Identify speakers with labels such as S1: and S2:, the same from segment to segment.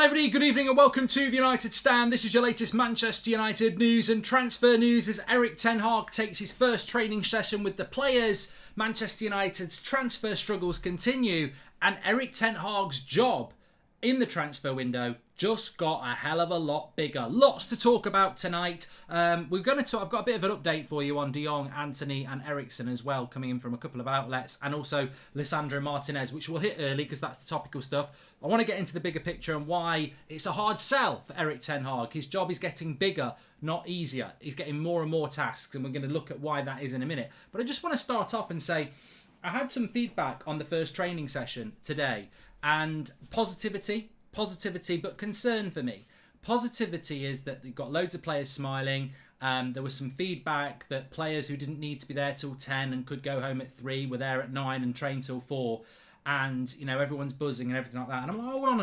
S1: Hello everybody, good evening and welcome to the United Stand. This is your latest Manchester United news and transfer news as Erik ten Hag takes his first training session with the players. Manchester United's transfer struggles continue and Erik ten Hag's job in the transfer window just got a hell of a lot bigger. Lots to talk about tonight. I've got a bit of an update for you on De Jong, Antony and Eriksen as well, coming in from a couple of outlets, and also Lisandro Martinez, which we'll hit early because that's the topical stuff. I want to get into the bigger picture and why it's a hard sell for Erik ten Hag. His job is getting bigger, not easier. He's getting more and more tasks, and we're going to look at why that is in a minute. But I just want to start off and say, I had some feedback on the first training session today, and positivity, but concern for me. Positivity is that they've got loads of players smiling. There was some feedback that players who didn't need to be there till 10 and could go home at 3 were there at 9 and train till 4. And, you know, everyone's buzzing and everything like that. And I'm like, hold on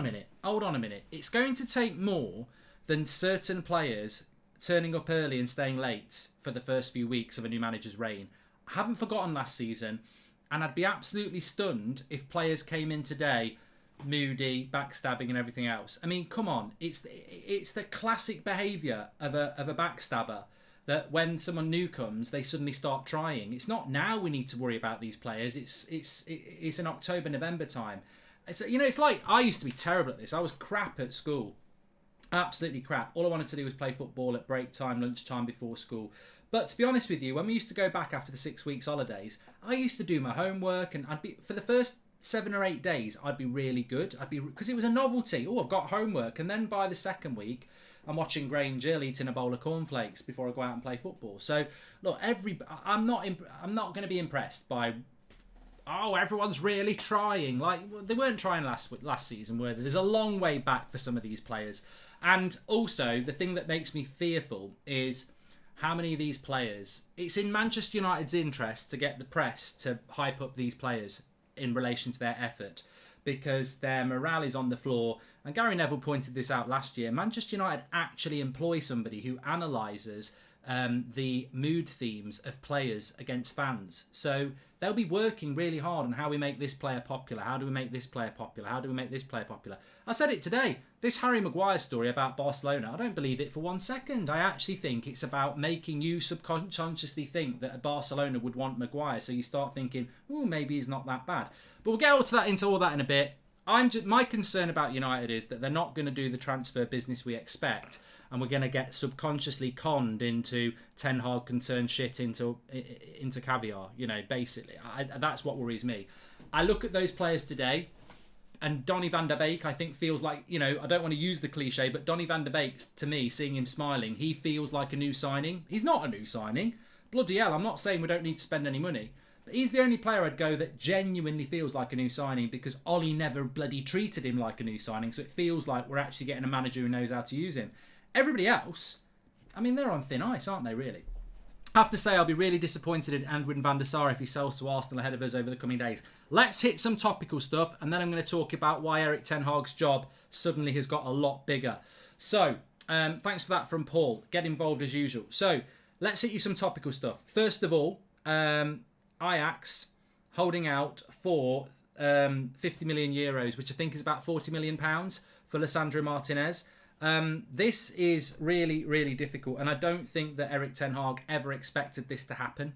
S1: a minute. It's going to take more than certain players turning up early and staying late for the first few weeks of a new manager's reign. I haven't forgotten last season, and I'd be absolutely stunned if players came in today moody, backstabbing and everything else. I mean, come on. It's the classic behaviour of a backstabber, that when someone new comes, they suddenly start trying. It's not now we need to worry about these players. It's in October, November time. So, you know, it's like, I used to be terrible at this. I was crap at school. Absolutely crap. All I wanted to do was play football at break time, lunchtime, before school. But to be honest with you, when we used to go back after the 6 weeks holidays, I used to do my homework, and for the first 7 or 8 days, I'd be really good. Because it was a novelty. Oh, I've got homework. And then by the second week, I'm watching Grange Jill eating a bowl of cornflakes before I go out and play football. So, look, I'm not going to be impressed by, oh, everyone's really trying. Like, they weren't trying last season, were they? There's a long way back for some of these players. And also, the thing that makes me fearful is how many of these players... It's in Manchester United's interest to get the press to hype up these players in relation to their effort, because their morale is on the floor. And Gary Neville pointed this out last year. Manchester United actually employ somebody who analyses the mood themes of players against fans. So they'll be working really hard on how we make this player popular. How do we make this player popular? How do we make this player popular? I said it today. This Harry Maguire story about Barcelona, I don't believe it for 1 second. I actually think it's about making you subconsciously think that Barcelona would want Maguire. So you start thinking, oh, maybe he's not that bad. But we'll get into all that in a bit. My concern about United is that they're not going to do the transfer business we expect, and we're going to get subconsciously conned into Ten Hag can turn shit into caviar. You know, basically, that's what worries me. I look at those players today, and Donny van der Beek, I think, feels like, you know, I don't want to use the cliche, but Donny van der Beek, to me, seeing him smiling, he feels like a new signing. He's not a new signing. Bloody hell, I'm not saying we don't need to spend any money. He's the only player I'd go that genuinely feels like a new signing, because Ollie never bloody treated him like a new signing, so it feels like we're actually getting a manager who knows how to use him. Everybody else, I mean, they're on thin ice, aren't they, really? I have to say, I'll be really disappointed in Edwin van der Sar if he sells to Arsenal ahead of us over the coming days. Let's hit some topical stuff, and then I'm going to talk about why Erik ten Hag's job suddenly has got a lot bigger. So, thanks for that from Paul. Get involved as usual. So, let's hit you some topical stuff. First of all, Ajax holding out for 50 million euros, which I think is about 40 million pounds for Lisandro Martinez. This is really, really difficult, and I don't think that Erik ten Hag ever expected this to happen.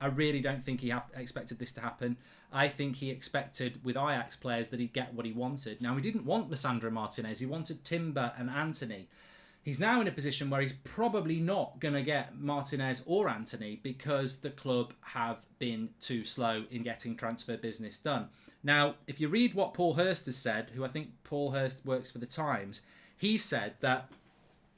S1: I really don't think he expected this to happen. I think he expected with Ajax players that he'd get what he wanted. Now, he didn't want Lisandro Martinez. He wanted Timber and Antony. He's now in a position where he's probably not going to get Martinez or Antony because the club have been too slow in getting transfer business done. Now, if you read what Paul Hurst has said, who I think Paul Hurst works for the Times, he said that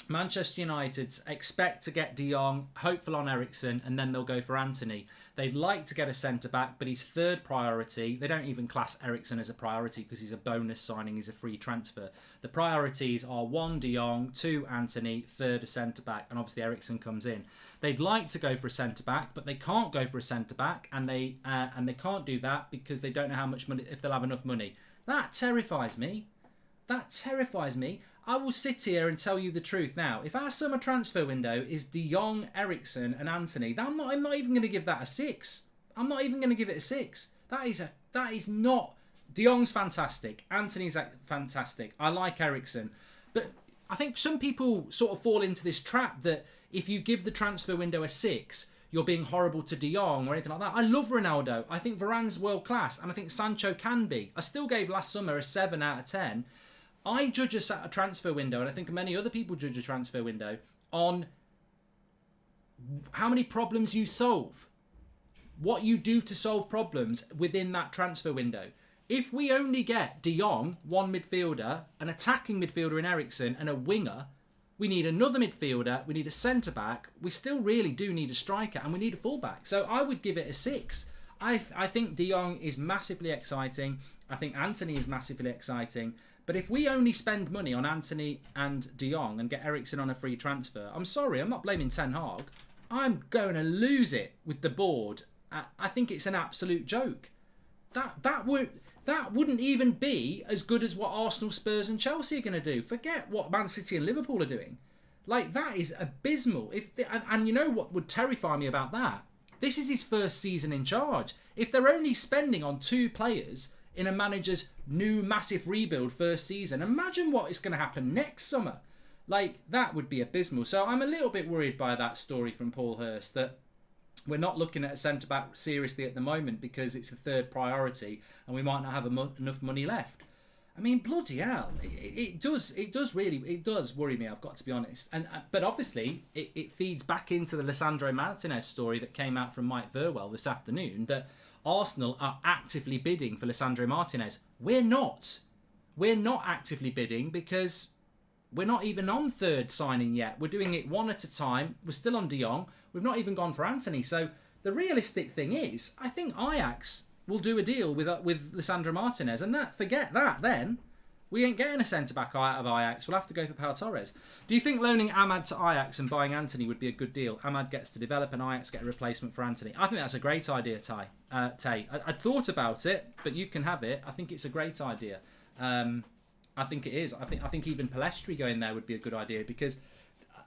S1: Manchester United expect to get De Jong, hopeful on Eriksen, and then they'll go for Antony. They'd like to get a centre-back, but his third priority, they don't even class Eriksen as a priority because he's a bonus signing, he's a free transfer. The priorities are 1, De Jong, 2, Antony, 3rd, a centre-back, and obviously Eriksen comes in. They'd like to go for a centre-back, but they can't go for a centre-back, and they can't do that because they don't know how much money, if they'll have enough money. That terrifies me. That terrifies me. I will sit here and tell you the truth now. If our summer transfer window is De Jong, Eriksen and Antony, I'm not even going to give that a 6. I'm not even going to give it a 6. That is not De Jong's fantastic. Antony's fantastic. I like Eriksen. But I think some people sort of fall into this trap that if you give the transfer window a 6, you're being horrible to De Jong or anything like that. I love Ronaldo. I think Varane's world class. And I think Sancho can be. I still gave last summer a 7 out of 10. I judge a transfer window, and I think many other people judge a transfer window, on how many problems you solve. What you do to solve problems within that transfer window. If we only get De Jong, one midfielder, an attacking midfielder in Eriksen, and a winger, we need another midfielder, we need a centre-back, we still really do need a striker, and we need a full-back. So I would give it a 6. I think De Jong is massively exciting. I think Antony is massively exciting. But if we only spend money on Antony and De Jong and get Eriksen on a free transfer, I'm sorry, I'm not blaming Ten Hag. I'm going to lose it with the board. I think it's an absolute joke. That wouldn't even be as good as what Arsenal, Spurs and Chelsea are going to do. Forget what Man City and Liverpool are doing. Like, that is abysmal. And you know what would terrify me about that? This is his first season in charge. If they're only spending on 2 players in a manager's new massive rebuild first season, imagine what is going to happen next summer. Like, that would be abysmal. So I'm a little bit worried by that story from Paul Hurst, that we're not looking at a centre-back seriously at the moment because it's a third priority and we might not have enough money left. I mean, bloody hell, it does worry me, I've got to be honest. But obviously, it feeds back into the Lisandro Martinez story that came out from Mike Verwell this afternoon, that Arsenal are actively bidding for Lisandro Martinez. We're not. We're not actively bidding because we're not even on third signing yet. We're doing it one at a time. We're still on De Jong. We've not even gone for Antony. So the realistic thing is, I think Ajax will do a deal with Lisandro Martinez. And forget that then. We ain't getting a centre-back out of Ajax. We'll have to go for Pau Torres. Do you think loaning Ahmad to Ajax and buying Antony would be a good deal? Ahmad gets to develop and Ajax get a replacement for Antony. I think that's a great idea, Tay. I'd thought about it, but you can have it. I think it's a great idea. I think it is. I think even Palestri going there would be a good idea because,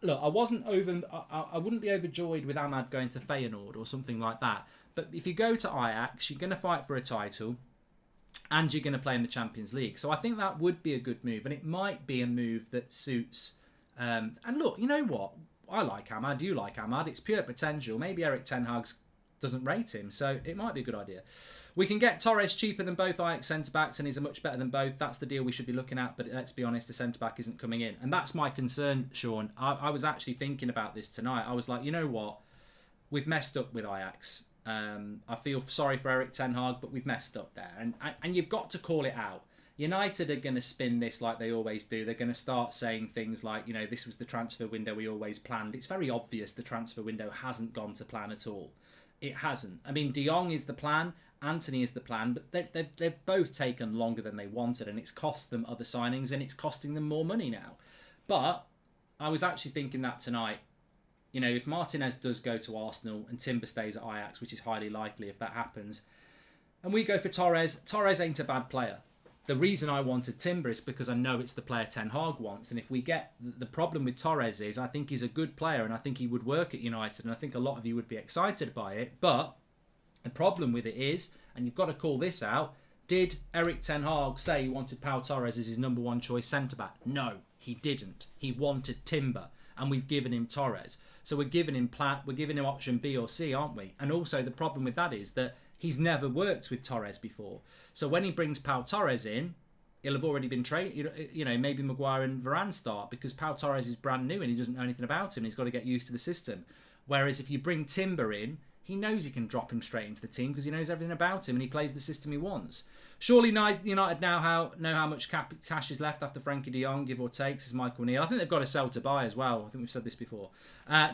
S1: look, I wouldn't be overjoyed with Ahmad going to Feyenoord or something like that. But if you go to Ajax, you're going to fight for a title and you're going to play in the Champions League. So I think that would be a good move, and it might be a move that suits. And look, you know what? I like Ahmad. You like Ahmad. It's pure potential. Maybe Erik ten Hag doesn't rate him, so it might be a good idea. We can get Torres cheaper than both Ajax centre-backs, and he's much better than both. That's the deal we should be looking at, but let's be honest, the centre-back isn't coming in. And that's my concern, Sean. I was actually thinking about this tonight. I was like, you know what? We've messed up with Ajax. I feel sorry for Erik ten Hag, but we've messed up there. And you've got to call it out. United are going to spin this like they always do. They're going to start saying things like, you know, this was the transfer window we always planned. It's very obvious the transfer window hasn't gone to plan at all. It hasn't. I mean, De Jong is the plan, Antony is the plan, but they've both taken longer than they wanted, and it's cost them other signings, and it's costing them more money now. But I was actually thinking that tonight, you know, if Martinez does go to Arsenal and Timber stays at Ajax, which is highly likely if that happens, and we go for Torres ain't a bad player. The reason I wanted Timber is because I know it's the player Ten Hag wants. And if we get... The problem with Torres is I think he's a good player and I think he would work at United. And I think a lot of you would be excited by it. But the problem with it is, and you've got to call this out, did Erik ten Hag say he wanted Pau Torres as his number one choice centre-back? No, he didn't. He wanted Timber. And we've given him Torres. So we're giving him option B or C, aren't we? And also the problem with that is that he's never worked with Torres before. So when he brings Pau Torres in, he'll have already been trained. You know, maybe Maguire and Varane start because Pau Torres is brand new and he doesn't know anything about him. He's got to get used to the system. Whereas if you bring Timber in, he knows he can drop him straight into the team because he knows everything about him and he plays the system he wants. Surely United now know how much cash is left after Frankie de Jong, give or take, says Michael Neal. I think they've got to sell to buy as well. I think we've said this before.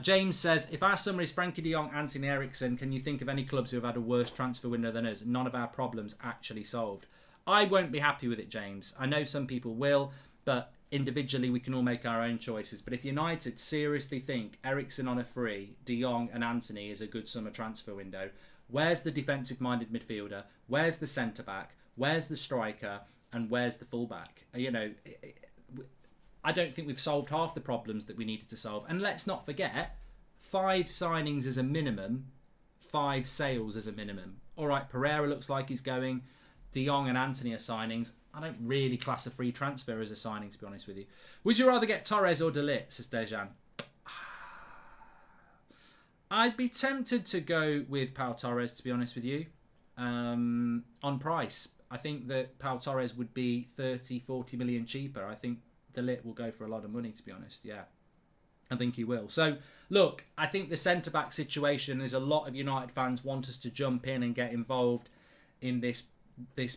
S1: James says, if our summer is Frankie de Jong, Anthony Eriksen, can you think of any clubs who have had a worse transfer window than us? None of our problems actually solved. I won't be happy with it, James. I know some people will, but individually we can all make our own choices. But if United seriously think Eriksen on a free, de Jong and Anthony is a good summer transfer window, where's the defensive-minded midfielder? Where's the centre-back? Where's the striker? And where's the full-back? You know, I don't think we've solved half the problems that we needed to solve. And let's not forget, 5 signings as a minimum, 5 sales as a minimum. All right, Pereira looks like he's going. De Jong and Antony are signings. I don't really class a free transfer as a signing, to be honest with you. Would you rather get Torres or De Ligt, says Dejan? I'd be tempted to go with Pau Torres, to be honest with you, on price. I think that Pau Torres would be 30, 40 million cheaper. I think De Ligt will go for a lot of money, to be honest. Yeah, I think he will. So, look, I think the centre-back situation, there's a lot of United fans want us to jump in and get involved in this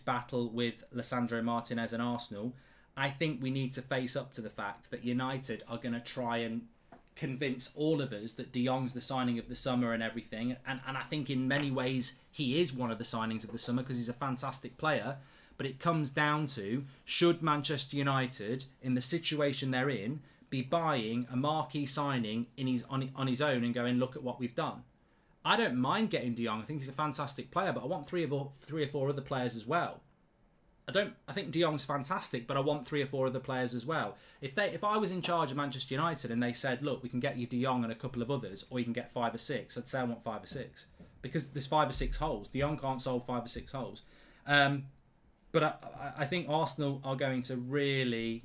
S1: battle with Lisandro Martinez and Arsenal. I think we need to face up to the fact that United are going to try and convince all of us that De Jong's the signing of the summer and everything. And I think in many ways he is one of the signings of the summer because he's a fantastic player. But it comes down to, should Manchester United, in the situation they're in, be buying a marquee signing on his own and going, look at what we've done? I don't mind getting De Jong. I think he's a fantastic player, but I want three or four other players as well. I think De Jong's fantastic, but I want 3 or 4 other players as well. If I was in charge of Manchester United and they said, look, we can get you De Jong and a couple of others, or you can get 5 or 6, I'd say I want 5 or 6. Because there's 5 or 6 holes. De Jong can't solve 5 or 6 holes. But I think Arsenal are going to really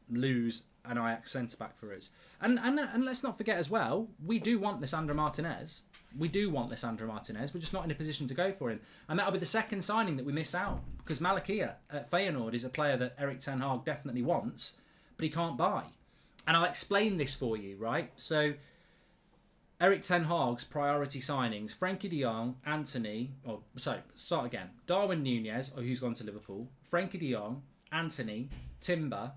S1: lose an Ajax centre-back for us. And let's not forget as well, we do want Lisandro Martinez. We're just not in a position to go for him. And that'll be the second signing that we miss out. Because Malakia at Feyenoord is a player that Erik ten Hag definitely wants, but he can't buy. And I'll explain this for you, right? So, Erik ten Hag's priority signings, Frenkie de Jong, Darwin Núñez, who's gone to Liverpool, Frenkie de Jong, Antony, Timber,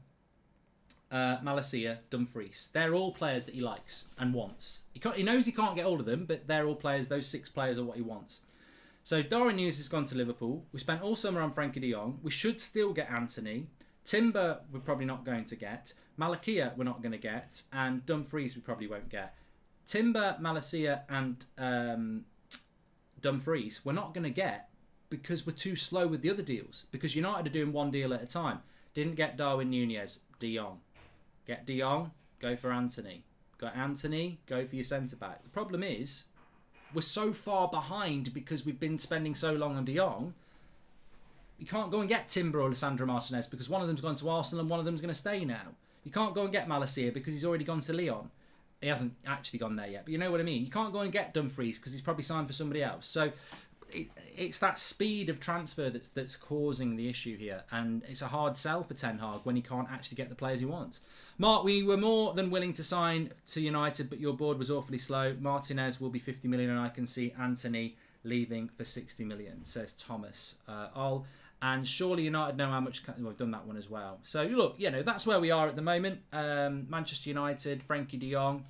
S1: Malacia, Dumfries. They're all players that he likes and wants. He knows he can't get all of them, but they're all players. Those 6 players are what he wants. So Darwin Núñez has gone to Liverpool. We spent all summer on Frenkie de Jong. We should still get Antony. Timber we're probably not going to get. Malacia we're not going to get. And Dumfries we probably won't get. Timber, Malacia and Dumfries we're not going to get because we're too slow with the other deals. Because United are doing one deal at a time. Didn't get Darwin Núñez, De Jong. Get De Jong, go for Antony. Got Antony, go for your centre-back. The problem is, we're so far behind because we've been spending so long on De Jong. You can't go and get Timber or Lisandro Martinez because one of them's gone to Arsenal and one of them's going to stay now. You can't go and get Malacia because he's already gone to Lyon. He hasn't actually gone there yet, but you know what I mean. You can't go and get Dumfries because he's probably signed for somebody else. So it's that speed of transfer that's causing the issue here, and it's a hard sell for Ten Hag when he can't actually get the players he wants. Mark, we were more than willing to sign to United, but your board was awfully slow. Martinez will be 50 million, and I can see Antony leaving for 60 million, says Thomas. And surely United know how much. We've done that one as well. So look, that's where we are at the moment. Manchester United, Frenkie de Jong.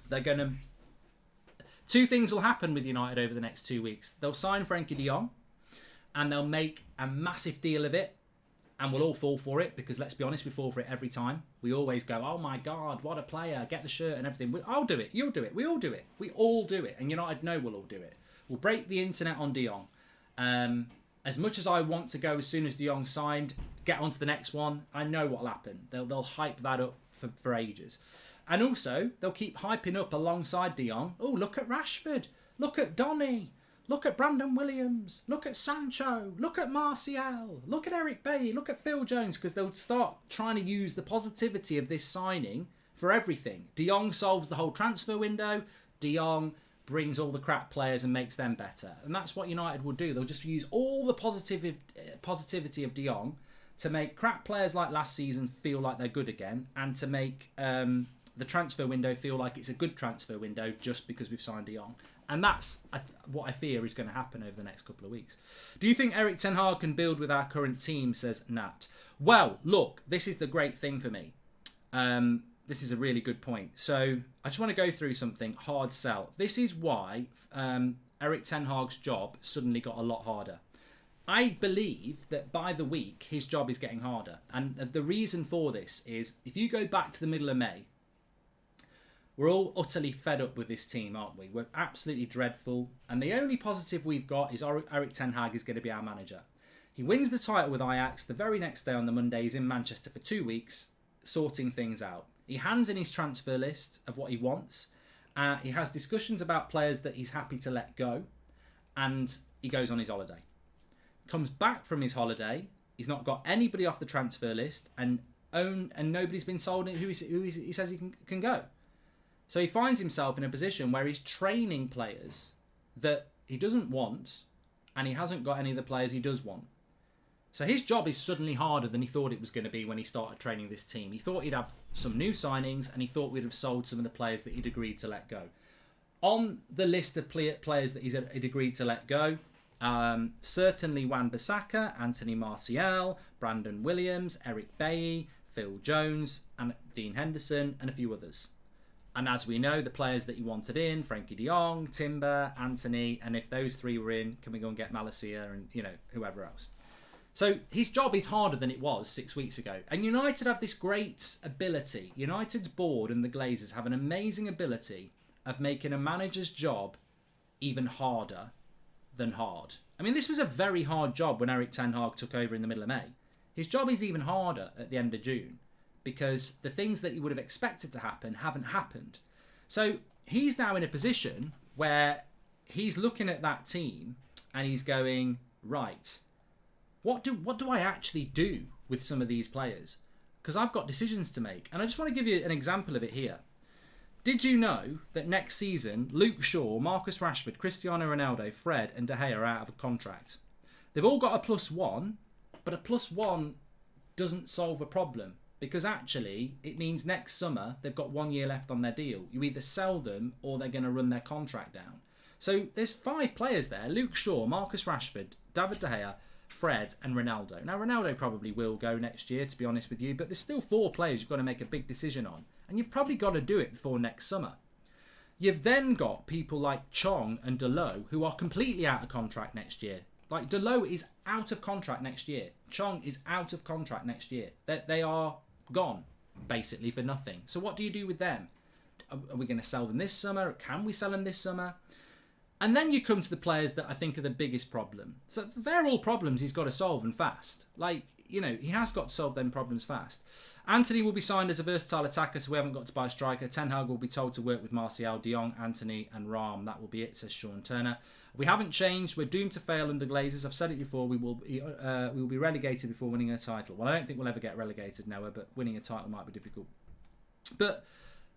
S1: They're going to. 2 things will happen with United over the next 2 weeks. They'll sign Frenkie de Jong and they'll make a massive deal of it, and we'll all fall for it because, let's be honest, we fall for it every time. We always go, oh my God, what a player, get the shirt and everything. I'll do it, you'll do it, we all do it. We all do it, and United know we'll all do it. We'll break the internet on de Jong. As much as I want to go as soon as de Jong's signed, get on to the next one, I know what'll happen. They'll hype that up for ages. And also, they'll keep hyping up alongside De Jong. Oh, look at Rashford. Look at Donny. Look at Brandon Williams. Look at Sancho. Look at Martial. Look at Eric Bailly. Look at Phil Jones. Because they'll start trying to use the positivity of this signing for everything. De Jong solves the whole transfer window. De Jong brings all the crap players and makes them better. And that's what United will do. They'll just use all the positivity of De Jong to make crap players like last season feel like they're good again, and to make the transfer window feel like it's a good transfer window just because we've signed De Jong. And that's what I fear is going to happen over the next couple of weeks. Do you think Erik ten Hag can build with our current team, says Nat? Well, look, this is the great thing for me. This is a really good point. So I just want to go through something. Hard sell. This is why Erik ten Hag's job suddenly got a lot harder. I believe that by the week, his job is getting harder. And the reason for this is, if you go back to the middle of May, we're all utterly fed up with this team, aren't we? We're absolutely dreadful. And the only positive we've got is Erik ten Hag is going to be our manager. He wins the title with Ajax. The very next day on the Monday, he's in Manchester for 2 weeks, sorting things out. He hands in his transfer list of what he wants. He has discussions about players that he's happy to let go. And he goes on his holiday. comes back from his holiday. He's not got anybody off the transfer list, and nobody's been sold who he says he can go. So he finds himself in a position where he's training players that he doesn't want, and he hasn't got any of the players he does want. So his job is suddenly harder than he thought it was going to be when he started training this team. He thought he'd have some new signings, and he thought we'd have sold some of the players that he'd agreed to let go. On the list of players that he'd agreed to let go, certainly Wan-Bissaka, Anthony Martial, Brandon Williams, Eric Bailly, Phil Jones, and Dean Henderson, and a few others. And as we know, the players that he wanted in, Frankie de Jong, Timber, Anthony, and if those three were in, can we go and get Malacia and, whoever else? So his job is harder than it was 6 weeks ago. And United have this great ability. United's board and the Glazers have an amazing ability of making a manager's job even harder than hard. I mean, this was a very hard job when Erik ten Hag took over in the middle of May. His job is even harder at the end of June because the things that he would have expected to happen haven't happened. So he's now in a position where he's looking at that team and he's going, right, what do I actually do with some of these players? Because I've got decisions to make. And I just want to give you an example of it here. Did you know that next season, Luke Shaw, Marcus Rashford, Cristiano Ronaldo, Fred and De Gea are out of a contract? They've all got a +1, but a +1 doesn't solve a problem. Because actually, it means next summer, they've got 1 year left on their deal. You either sell them or they're going to run their contract down. So there's 5 players there. Luke Shaw, Marcus Rashford, David De Gea, Fred and Ronaldo. Now, Ronaldo probably will go next year, to be honest with you, but there's still 4 players you've got to make a big decision on. And you've probably got to do it before next summer. You've then got people like Chong and Dalot, who are completely out of contract next year. Like, Dalot is out of contract next year. Chong is out of contract next year. They are gone, basically, for nothing. So what do you do with them? Are we going to sell them this summer? Can we sell them this summer? And then you come to the players that I think are the biggest problem. So they're all problems he's got to solve and fast. Like, he has got to solve them problems fast. Anthony will be signed as a versatile attacker, so we haven't got to buy a striker. Ten Hag will be told to work with Martial, De Jong, Anthony and Rahm. That will be it, says Sean Turner. We haven't changed. We're doomed to fail under Glazers. I've said it before. We will be relegated before winning a title. Well, I don't think we'll ever get relegated, Noah, but winning a title might be difficult. But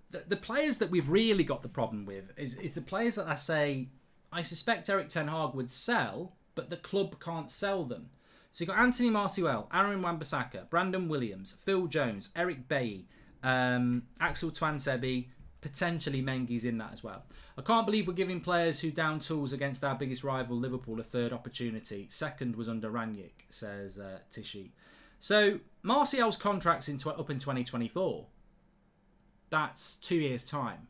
S1: the players that we've really got the problem with is the players that I suspect Erik ten Hag would sell, but the club can't sell them. So you've got Anthony Martial, Aaron Wan-Bissaka, Brandon Williams, Phil Jones, Eric Bailly, Axel Tuanzebe, potentially Mengi's in that as well. I can't believe we're giving players who down tools against our biggest rival, Liverpool, a third opportunity. Second was under Rangnick, says Tishy. So Martial's contract's up in 2024. That's 2 years' time.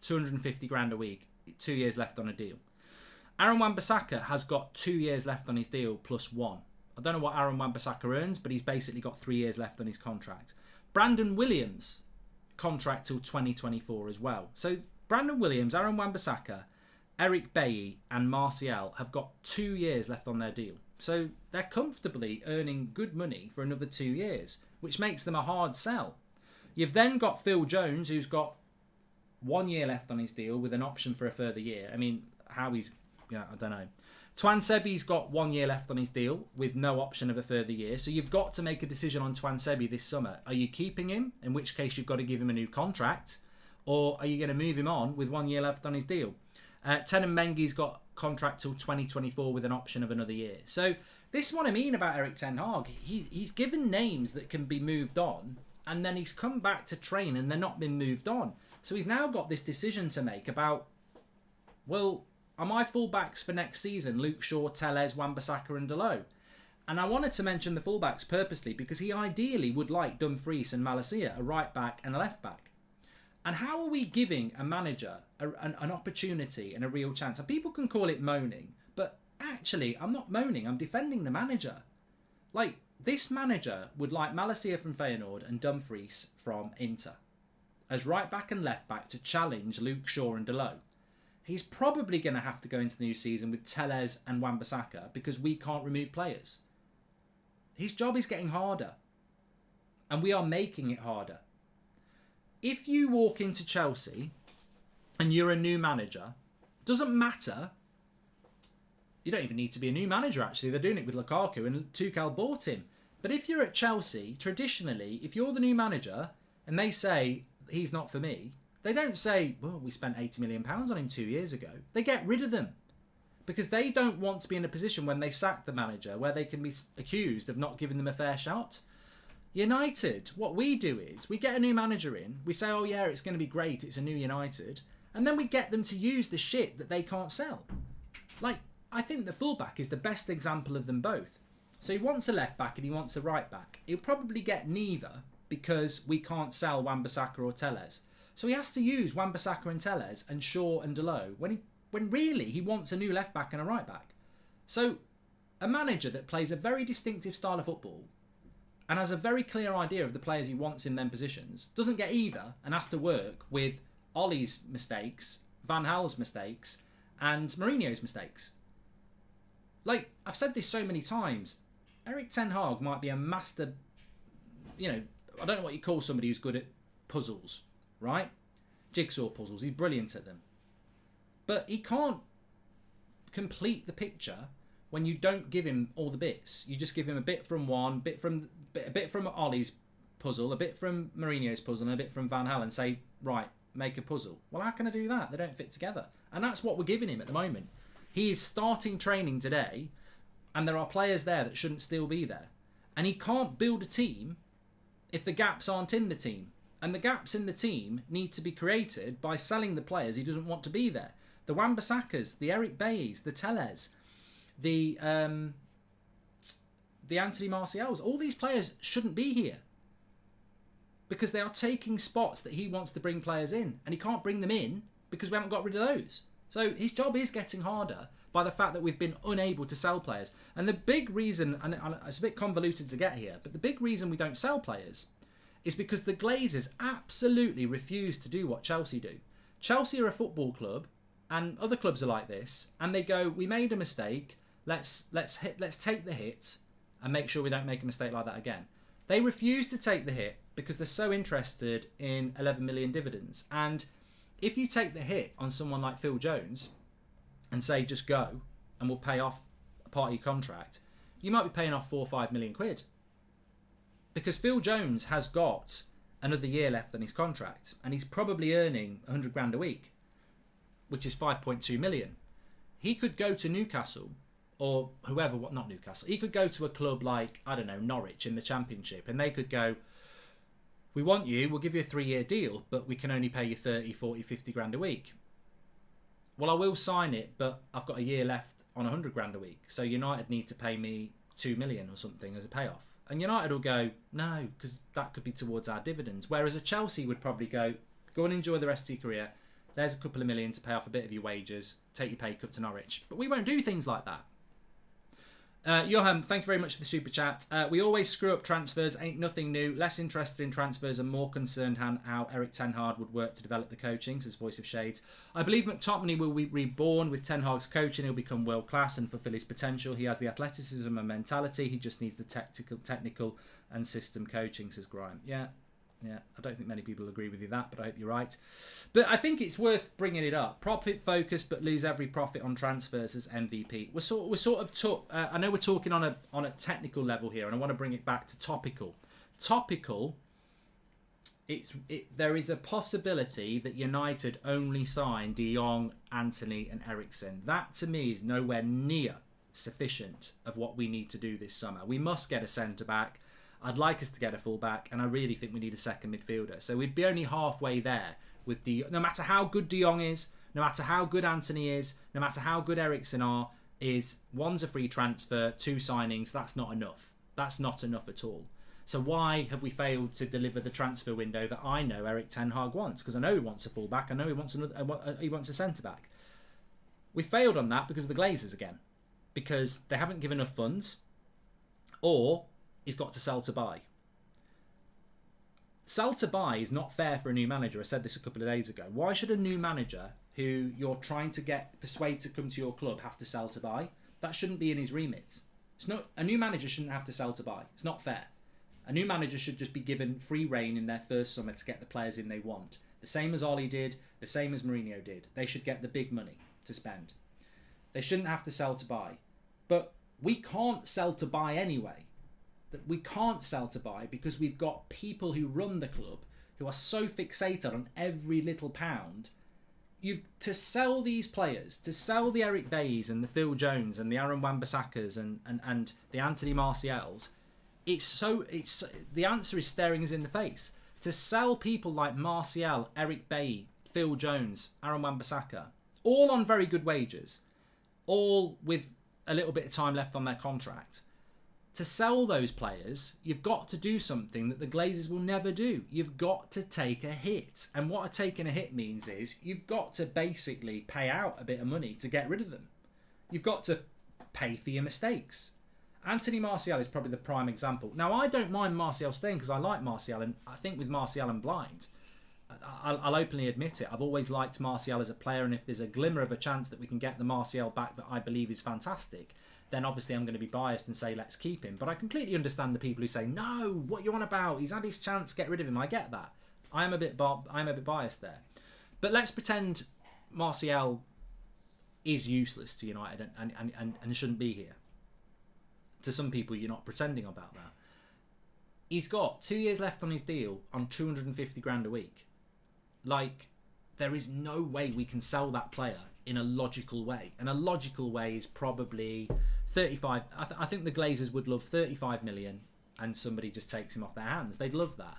S1: 250 grand a week. 2 years left on a deal. Aaron Wan-Bissaka has got 2 years left on his deal +1. I don't know what Aaron Wan-Bissaka earns, but he's basically got 3 years left on his contract. Brandon Williams, contract till 2024 as well. So Brandon Williams, Aaron Wan-Bissaka, Eric Bailly and Martial have got 2 years left on their deal. So they're comfortably earning good money for another 2 years, which makes them a hard sell. You've then got Phil Jones, who's got 1 year left on his deal with an option for a further year. I mean, how he's... I don't know. Tuanzebe's got 1 year left on his deal with no option of a further year. So you've got to make a decision on Tuanzebe this summer. Are you keeping him? In which case you've got to give him a new contract. Or are you going to move him on with 1 year left on his deal? Tenan Mengi's got contract till 2024 with an option of another year. So this is what I mean about Erik ten Hag. He's given names that can be moved on. And then he's come back to train and they're not been moved on. So he's now got this decision to make about, well, are my fullbacks for next season Luke Shaw, Telles, Wan-Bissaka and Dalot? And I wanted to mention the fullbacks purposely because he ideally would like Dumfries and Malacia, a right back and a left back. And how are we giving a manager an opportunity and a real chance? And people can call it moaning, but actually I'm not moaning, I'm defending the manager. Like, this manager would like Malacia from Feyenoord and Dumfries from Inter as right back and left back to challenge Luke Shaw and Dalot. He's probably going to have to go into the new season with Telles and Wan-Bissaka because we can't remove players. His job is getting harder. And we are making it harder. If you walk into Chelsea and you're a new manager, doesn't matter You don't even need to be a new manager, actually. They're doing it with Lukaku, and Tuchel bought him. But if you're at Chelsea, traditionally, if you're the new manager and they say, he's not for me, they don't say, well, we spent £80 million on him 2 years ago. They get rid of them. Because they don't want to be in a position when they sack the manager where they can be accused of not giving them a fair shot. United, what we do is we get a new manager in. We say, oh yeah, it's going to be great. It's a new United. And then we get them to use the shit that they can't sell. Like, I think the fullback is the best example of them both. So he wants a left back and he wants a right back. He'll probably get neither because we can't sell Wan-Bissaka or Telles. So he has to use Wan-Bissaka and Telles and Shaw and Dalot when really he wants a new left back and a right back. So a manager that plays a very distinctive style of football and has a very clear idea of the players he wants in them positions doesn't get either and has to work with Ollie's mistakes, Van Gaal's mistakes and Mourinho's mistakes. Like, I've said this so many times, Erik Ten Hag might be a master, I don't know what you call somebody who's good at puzzles, right? Jigsaw puzzles, he's brilliant at them. But he can't complete the picture when you don't give him all the bits. You just give him a bit from one, a bit from Ollie's puzzle, a bit from Mourinho's puzzle, and a bit from Van Gaal, and say, right, make a puzzle. Well, how can I do that? They don't fit together. And that's what we're giving him at the moment. He is starting training today, and there are players there that shouldn't still be there. And he can't build a team if the gaps aren't in the team. And the gaps in the team need to be created by selling the players he doesn't want to be there. The Wan-Bissakas, the Eric Bays, the Telles, the Anthony Martials, all these players shouldn't be here. Because they are taking spots that he wants to bring players in. And he can't bring them in because we haven't got rid of those. So his job is getting harder by the fact that we've been unable to sell players. And the big reason, and it's a bit convoluted to get here, but the big reason we don't sell players is because the Glazers absolutely refuse to do what Chelsea do. Chelsea are a football club, and other clubs are like this, and they go, we made a mistake, let's take the hit and make sure we don't make a mistake like that again. They refuse to take the hit because they're so interested in 11 million dividends. And if you take the hit on someone like Phil Jones and say, just go and we'll pay off a part of your contract, you might be paying off 4 or 5 million quid. Because Phil Jones has got another year left on his contract and he's probably earning 100 grand a week, which is 5.2 million. He could go to Newcastle or whoever, not Newcastle, he could go to a club like, I don't know, Norwich in the Championship, and they could go, we want you, we'll give you a 3-year deal, but we can only pay you 30, 40, 50 grand a week. Well, I will sign it, but I've got a year left on 100 grand a week. So United need to pay me 2 million or something as a payoff. And United will go, no, because that could be towards our dividends. Whereas a Chelsea would probably go and enjoy the rest of your career. There's a couple of million to pay off a bit of your wages. Take your pay cut to Norwich. But we won't do things like that. Johan, thank you very much for the super chat. We always screw up transfers, ain't nothing new. Less interested in transfers and more concerned how Erik Ten Hag would work to develop the coaching, says Voice of Shades. I believe Mctominay will be reborn with Ten Hag's coaching. He'll become world class and fulfill his potential. He has the athleticism and mentality. He just needs the technical and system coaching, says Grime. Yeah, I don't think many people agree with you that, but I hope you're right. But I think it's worth bringing it up. Profit focused, but lose every profit on transfers as MVP. We're sort of I know we're talking on a technical level here, and I want to bring it back to topical. Topical. There is a possibility that United only sign De Jong, Antony, and Eriksen. That to me is nowhere near sufficient of what we need to do this summer. We must get a centre back. I'd like us to get a full-back, and I really think we need a second midfielder. So we'd be only halfway there with no matter how good De Jong is, no matter how good Antony is, no matter how good Eriksen is one's a free transfer, 2 signings, that's not enough. That's not enough at all. So why have we failed to deliver the transfer window that I know Erik Ten Hag wants? Because I know he wants a full-back, I know he wants a centre-back. We failed on that because of the Glazers again. Because they haven't given enough funds, or he's got to sell to buy. Sell to buy is not fair for a new manager. I said this a couple of days ago. Why should a new manager who you're trying to persuade to come to your club have to sell to buy? That shouldn't be in his remit. A new manager shouldn't have to sell to buy. It's not fair. A new manager should just be given free rein in their first summer to get the players in they want. The same as Ollie did, the same as Mourinho did. They should get the big money to spend. They shouldn't have to sell to buy. But we can't sell to buy anyway. That we can't sell to buy because we've got people who run the club who are so fixated on every little pound. To sell these players, to sell the Eric Bays and the Phil Jones and the Aaron Wan-Bissakas and the Anthony Martials, the answer is staring us in the face. To sell people like Martial, Eric Bay, Phil Jones, Aaron Wan-Bissaka, all on very good wages, all with a little bit of time left on their contract. To sell those players, you've got to do something that the Glazers will never do. You've got to take a hit. And what taking a hit means is you've got to basically pay out a bit of money to get rid of them. You've got to pay for your mistakes. Anthony Martial is probably the prime example. Now, I don't mind Martial staying because I like Martial. And I think with Martial and Blind, I'll openly admit it. I've always liked Martial as a player. And if there's a glimmer of a chance that we can get the Martial back that I believe is fantastic, then obviously I'm going to be biased and say let's keep him. But I completely understand the people who say, no, what you on about? He's had his chance, get rid of him. I get that. I'm a bit biased there. But let's pretend Martial is useless to United and shouldn't be here. To some people, you're not pretending about that. He's got 2 years left on his deal on 250 grand a week. Like, there is no way we can sell that player in a logical way. And a logical way is probably 35. I think the Glazers would love 35 million and somebody just takes him off their hands. They'd love that.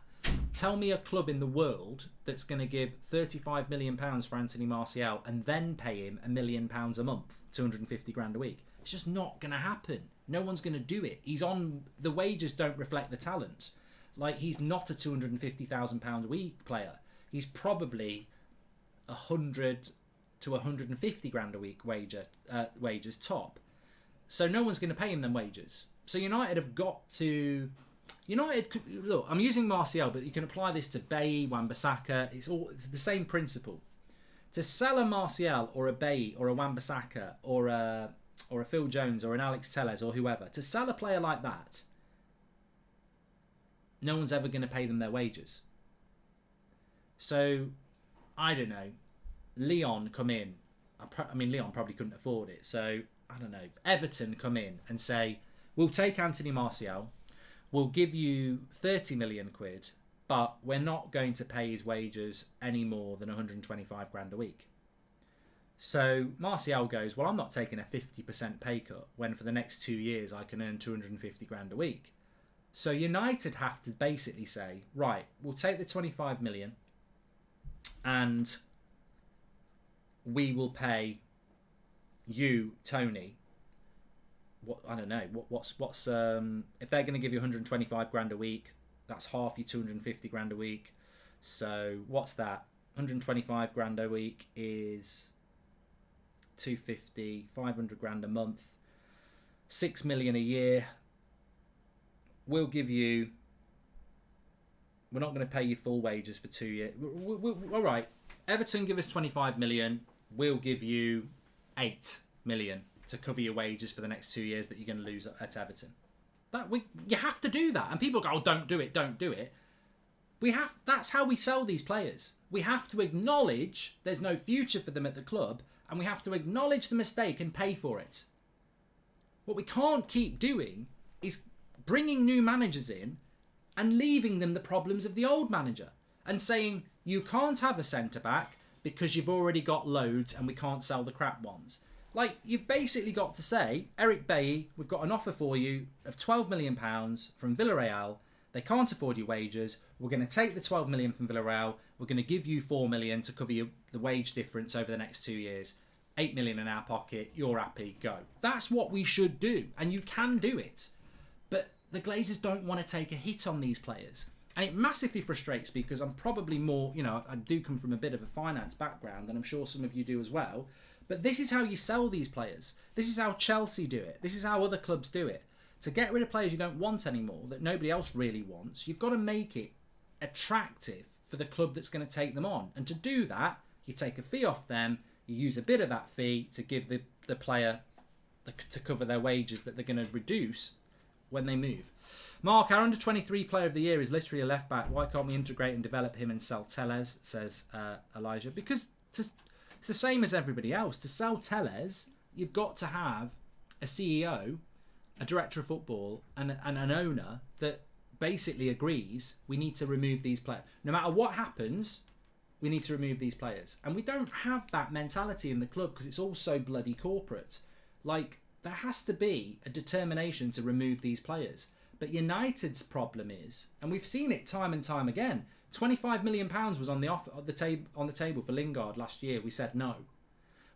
S1: Tell me a club in the world that's going to give 35 million pounds for Anthony Martial and then pay him £1 million a month, 250 grand a week. It's just not going to happen. No one's going to do it. The wages don't reflect the talent. Like, he's not a £250,000 a week player. He's probably 100 to 150 grand a week wages top. So no one's going to pay him them wages. So United have got to... Look, I'm using Martial, but you can apply this to Bay, Wan-Bissaka. It's the same principle. To sell a Martial or a Bay or a Wan-Bissaka or a Phil Jones or an Alex Telles or whoever, to sell a player like that, no one's ever going to pay them their wages. So, I don't know. Leon come in. I mean, Leon probably couldn't afford it. So, I don't know. Everton come in and say, we'll take Anthony Martial. We'll give you 30 million quid, but we're not going to pay his wages any more than 125 grand a week. So Martial goes, well, I'm not taking a 50% pay cut when for the next 2 years I can earn 250 grand a week. So United have to basically say, right, we'll take the 25 million and we will pay you, Tony, what I don't know, what's if they're going to give you 125 grand a week, that's half your 250 grand a week. So what's that? 125 grand a week is 250, 500 grand a month, 6 million a year. We'll give you, we're not going to pay you full wages for 2 years. All right, Everton give us 25 million. We'll give you 8 million to cover your wages for the next 2 years that you're going to lose at Everton. You have to do that. And people go, oh, don't do it, don't do it. That's how we sell these players. We have to acknowledge there's no future for them at the club, and we have to acknowledge the mistake and pay for it. What we can't keep doing is bringing new managers in and leaving them the problems of the old manager and saying, you can't have a centre-back because you've already got loads and we can't sell the crap ones. Like, you've basically got to say, Eric Bailly, we've got an offer for you of £12 million from Villarreal. They can't afford your wages. We're going to take the 12 million from Villarreal. We're going to give you 4 million to cover the wage difference over the next 2 years. 8 million in our pocket. You're happy. Go. That's what we should do. And you can do it. But the Glazers don't want to take a hit on these players. And it massively frustrates me because I'm probably more, I do come from a bit of a finance background, and I'm sure some of you do as well. But this is how you sell these players. This is how Chelsea do it. This is how other clubs do it. To get rid of players you don't want anymore, that nobody else really wants, you've got to make it attractive for the club that's going to take them on. And to do that, you take a fee off them, you use a bit of that fee to give the player to cover their wages that they're going to reduce when they move. Mark, our under-23 player of the year is literally a left-back. Why can't we integrate and develop him and sell Telles, says Elijah. Because it's the same as everybody else. To sell Telles, you've got to have a CEO, a director of football, and an owner that basically agrees we need to remove these players. No matter what happens, we need to remove these players. And we don't have that mentality in the club because it's all so bloody corporate. Like, there has to be a determination to remove these players. But United's problem is, and we've seen it time and time again, £25 million was on the table for Lingard last year. We said no.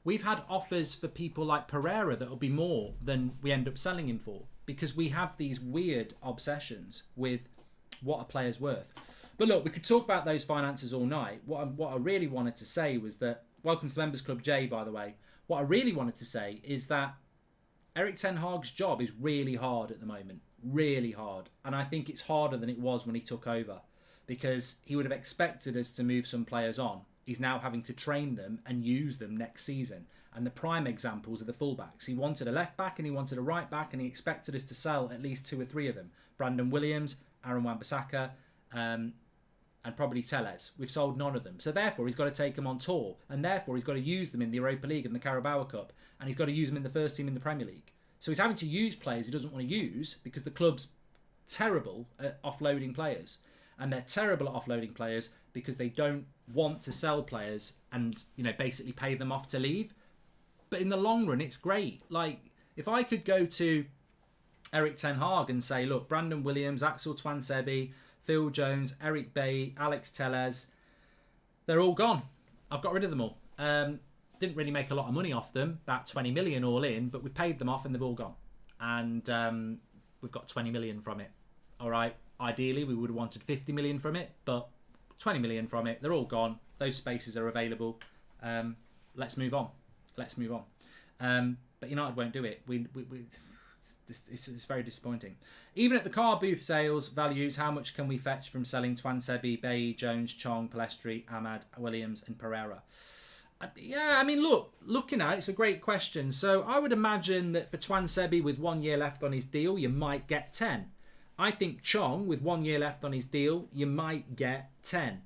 S1: We've had offers for people like Pereira that will be more than we end up selling him for because we have these weird obsessions with what a player's worth. But look, we could talk about those finances all night. What I really wanted to say was that, welcome to the Members Club, Jay, by the way. What I really wanted to say is that Erik Ten Hag's job is really hard at the moment. Really hard. And I think it's harder than it was when he took over because he would have expected us to move some players on. He's now having to train them and use them next season. And the prime examples are the fullbacks. He wanted a left back and he wanted a right back and he expected us to sell at least 2 or 3 of them. Brandon Williams, Aaron Wan-Bissaka, and probably Telles. We've sold none of them. So therefore he's got to take them on tour and therefore he's got to use them in the Europa League and the Carabao Cup and he's got to use them in the first team in the Premier League. So he's having to use players he doesn't want to use because the club's terrible at offloading players. And they're terrible at offloading players because they don't want to sell players and, you know, basically pay them off to leave. But in the long run, it's great. Like, if I could go to Erik Ten Hag and say, look, Brandon Williams, Axel Tuanzebe, Phil Jones, Eric Bailly, Alex Telles, they're all gone. I've got rid of them all. Didn't really make a lot of money off them, about 20 million all in, but we've paid them off and they've all gone. And we've got 20 million from it. All right. Ideally, we would have wanted 50 million from it, but 20 million from it. They're all gone. Those spaces are available. Let's move on. Let's move on. But United won't do it. It's very disappointing. Even at the car booth sales values, how much can we fetch from selling Tuanzebe, Bailly, Jones, Chong, Palestri, Ahmad, Williams and Pereira? Yeah, I mean, looking at it, it's a great question. So I would imagine that for Tuanzebe with 1 year left on his deal, you might get 10. I think Chong, with 1 year left on his deal, you might get 10.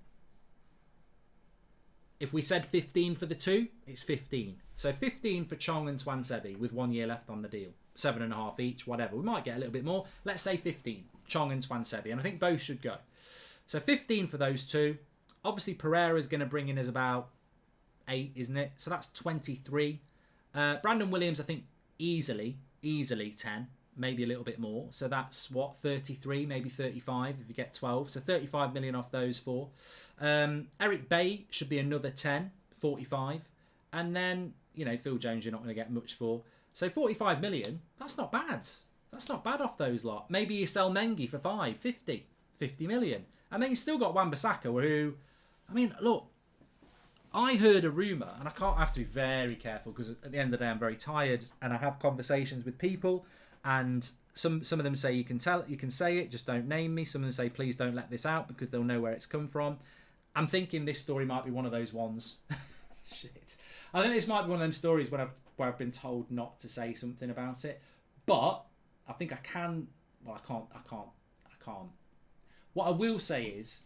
S1: If we said 15 for the two, it's 15. So 15 for Chong and Tuanzebe with 1 year left on the deal. 7.5 each, whatever. We might get a little bit more. Let's say 15. Chong and Tuanzebe. And I think both should go. So 15 for those two. Obviously, Pereira is going to bring in as about 8, isn't it? So that's 23. Brandon Williams, I think, easily 10. Maybe a little bit more. So that's what, 33, maybe 35 if you get 12. So 35 million off those 4. Eric Bailly should be another 10, 45. And then, you know, Phil Jones you're not going to get much for. So 45 million, that's not bad. That's not bad off those lot. Maybe you sell Mengi for 5, 50 million. And then you've still got Wan-Bissaka who, I mean, look, I heard a rumour, and I have to be very careful because at the end of the day I'm very tired and I have conversations with people. And some of them say you can say it, just don't name me. Some of them say please don't let this out because they'll know where it's come from. I'm thinking this story might be one of those ones. Shit. I think this might be one of them stories where I've been told not to say something about it. But I think I can. Well, I can't. What I will say is.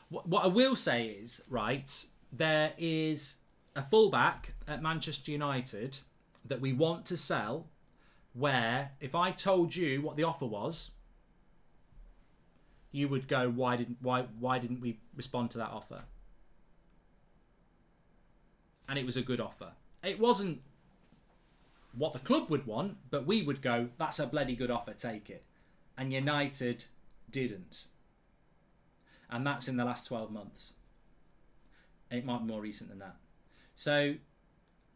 S1: What I will say is, right, there is a fullback at Manchester United that we want to sell, where if I told you what the offer was, you would go, why didn't we respond to that offer? And it was a good offer. It wasn't what the club would want, but we would go, that's a bloody good offer, take it. And United didn't. And that's in the last 12 months. It might be more recent than that. So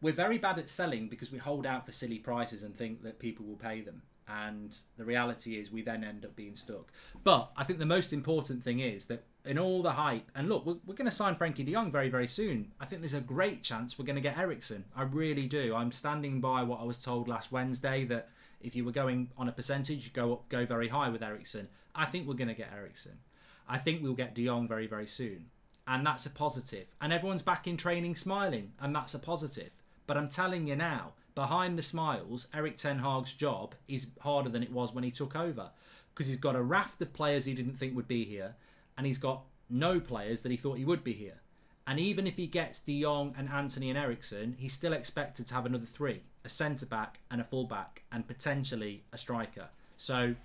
S1: we're very bad at selling because we hold out for silly prices and think that people will pay them. And the reality is we then end up being stuck. But I think the most important thing is that in all the hype, and look, we're going to sign Frankie de Jong very, very soon. I think there's a great chance we're going to get Eriksen. I really do. I'm standing by what I was told last Wednesday, that if you were going on a percentage, you go very high with Eriksen. I think we're going to get Eriksen. I think we'll get de Jong very, very soon. And that's a positive. And everyone's back in training smiling, and that's a positive. But I'm telling you now, behind the smiles, Erik Ten Hag's job is harder than it was when he took over. Because he's got a raft of players he didn't think would be here. And he's got no players that he thought he would be here. And even if he gets De Jong and Antony and Eriksen, he's still expected to have another 3, a centre-back and a full-back, and potentially a striker. So,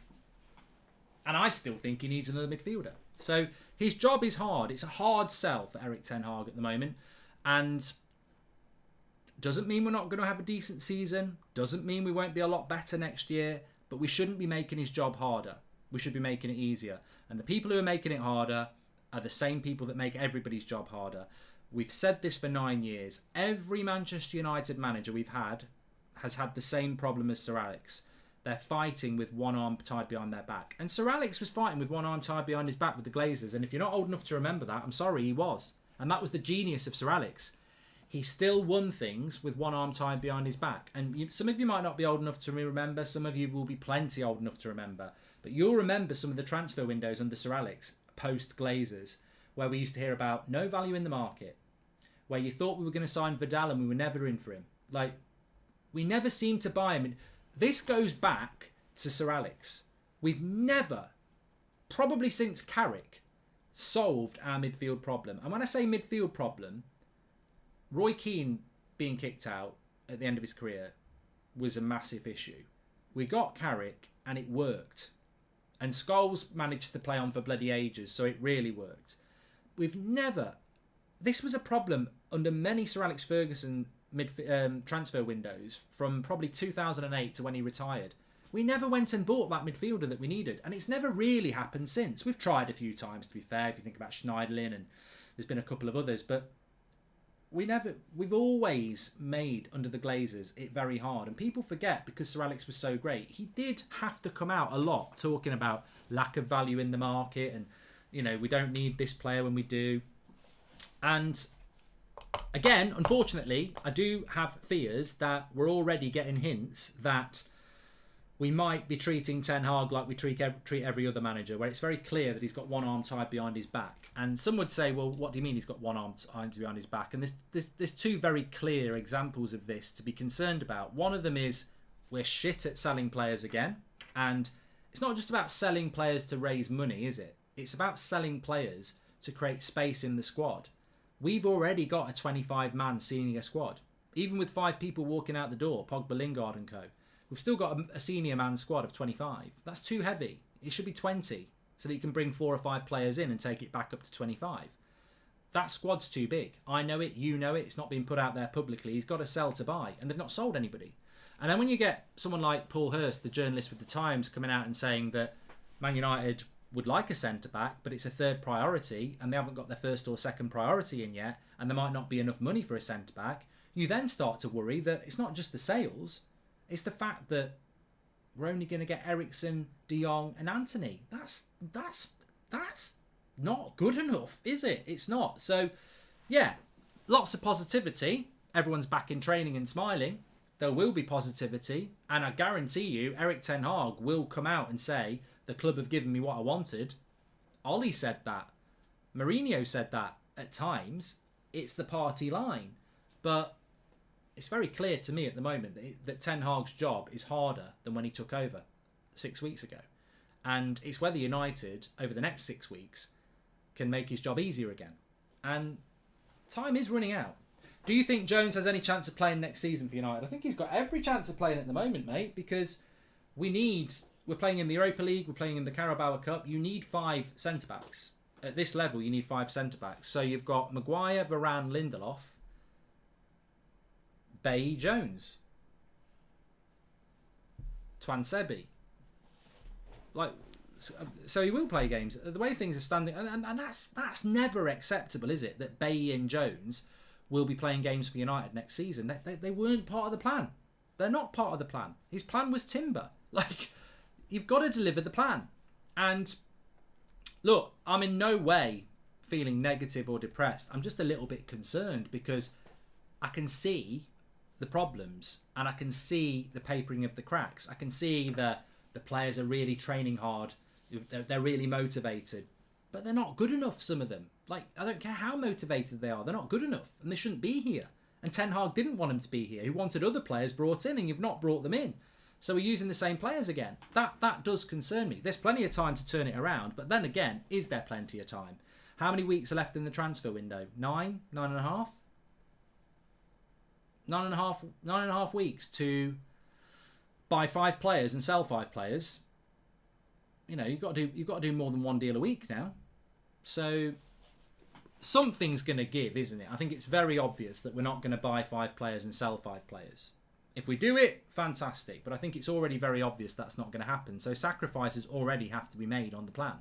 S1: and I still think he needs another midfielder. So his job is hard. It's a hard sell for Erik ten Hag at the moment. And doesn't mean we're not going to have a decent season. Doesn't mean we won't be a lot better next year. But we shouldn't be making his job harder. We should be making it easier. And the people who are making it harder are the same people that make everybody's job harder. We've said this for 9 years. Every Manchester United manager we've had has had the same problem as Sir Alex. They're fighting with one arm tied behind their back. And Sir Alex was fighting with one arm tied behind his back with the Glazers. And if you're not old enough to remember that, I'm sorry, he was. And that was the genius of Sir Alex. He still won things with one arm tied behind his back. And some of you might not be old enough to remember. Some of you will be plenty old enough to remember. But you'll remember some of the transfer windows under Sir Alex, post-Glazers, where we used to hear about no value in the market, where you thought we were going to sign Vidal and we were never in for him. Like, we never seemed to buy him. And this goes back to Sir Alex. We've never, probably since Carrick, solved our midfield problem. And when I say midfield problem, Roy Keane being kicked out at the end of his career was a massive issue. We got Carrick and it worked. And Scholes managed to play on for bloody ages, so it really worked. We've never... This was a problem under many Sir Alex Ferguson transfer windows from probably 2008 to when he retired. We never went and bought that midfielder that we needed, and it's never really happened since. We've tried a few times, to be fair, if you think about Schneiderlin, and there's been a couple of others, but we've always made, under the Glazers, it very hard. And people forget, because Sir Alex was so great, he did have to come out a lot talking about lack of value in the market and, you know, we don't need this player when we do. And again, unfortunately, I do have fears that we're already getting hints that we might be treating Ten Hag like we treat every other manager, where it's very clear that he's got one arm tied behind his back. And some would say, well, what do you mean he's got one arm tied behind his back? And there's two very clear examples of this to be concerned about. One of them is we're shit at selling players again. And it's not just about selling players to raise money, is it? It's about selling players to create space in the squad. We've already got a 25-man senior squad. Even with 5 people walking out the door, Pogba, Lingard and co. We've still got a senior man squad of 25. That's too heavy. It should be 20 so that you can bring 4 or 5 players in and take it back up to 25. That squad's too big. I know it, you know it. It's not being put out there publicly. He's got to sell to buy, and they've not sold anybody. And then when you get someone like Paul Hurst, the journalist with the Times, coming out and saying that Man United would like a centre-back, but it's a third priority, and they haven't got their first or second priority in yet, and there might not be enough money for a centre-back, you then start to worry that it's not just the sales, it's the fact that we're only going to get Eriksen, De Jong and Antony. That's not good enough, is it? It's not. So, yeah, lots of positivity. Everyone's back in training and smiling. There will be positivity, and I guarantee you, Erik ten Hag will come out and say, the club have given me what I wanted. Ollie said that. Mourinho said that at times. It's the party line. But it's very clear to me at the moment that Ten Hag's job is harder than when he took over 6 weeks ago. And it's whether United, over the next 6 weeks, can make his job easier again. And time is running out. Do you think Jones has any chance of playing next season for United? I think he's got every chance of playing at the moment, mate, because we're playing in the Europa League, we're playing in the Carabao Cup. You need 5 centre-backs. At this level, you need 5 centre-backs. So you've got Maguire, Varane, Lindelof, Bailly, Jones, Twansebi. So he will play games. The way things are standing, and that's never acceptable, is it? That Bailly and Jones will be playing games for United next season. They weren't part of the plan. They're not part of the plan. His plan was timber. You've got to deliver the plan. And look, I'm in no way feeling negative or depressed. I'm just a little bit concerned because I can see the problems and I can see the papering of the cracks. I can see the players are really training hard. They're really motivated. But they're not good enough, some of them. I don't care how motivated they are. They're not good enough. And they shouldn't be here. And Ten Hag didn't want them to be here. He wanted other players brought in, and you've not brought them in. So we're using the same players again. That does concern me. There's plenty of time to turn it around. But then again, is there plenty of time? How many weeks are left in the transfer window? 9? 9.5? 9.5 weeks to buy 5 players and sell 5 players. You know, you've got to do more than one deal a week now. So something's going to give, isn't it? I think it's very obvious that we're not going to buy 5 players and sell 5 players. If we do it, fantastic. But I think it's already very obvious that's not going to happen. So sacrifices already have to be made on the plan.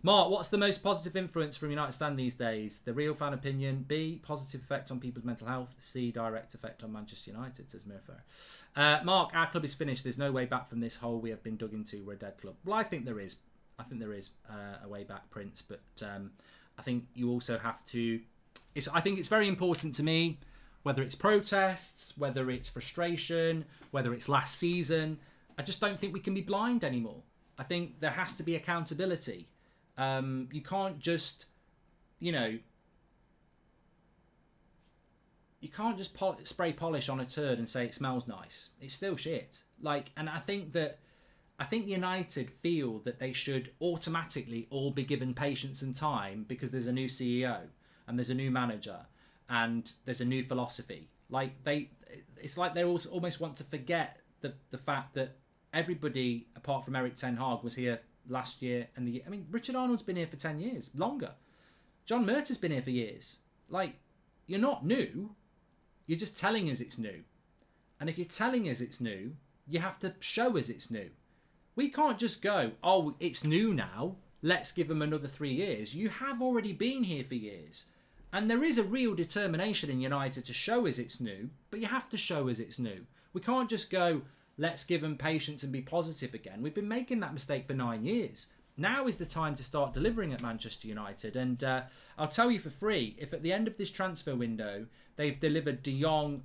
S1: Mark, what's the most positive influence from United Stand these days? The real fan opinion. B, positive effect on people's mental health. C, direct effect on Manchester United, says Mirfer. Mark, our club is finished. There's no way back from this hole we have been dug into. We're a dead club. Well, I think there is. I think there is a way back, Prince. But I think you also have to... I think it's very important to me, whether it's protests, whether it's frustration, whether it's last season, I just don't think we can be blind anymore. I think there has to be accountability. You can't just, you can't just spray polish on a turd and say it smells nice. It's still shit. And I think United feel that they should automatically all be given patience and time because there's a new CEO and there's a new manager and there's a new philosophy. It's like they almost want to forget the fact that everybody apart from Erik Ten Hag was here last year and Richard Arnold's been here for 10 years, longer. John Murtaugh's been here for years. You're not new, you're just telling us it's new. And if you're telling us it's new, you have to show us it's new. We can't just go, oh, it's new now, let's give them another 3 years. You have already been here for years. And there is a real determination in United to show us it's new, but you have to show us it's new. We can't just go, let's give them patience and be positive again. We've been making that mistake for 9 years. Now is the time to start delivering at Manchester United. And I'll tell you for free, if at the end of this transfer window, they've delivered De Jong,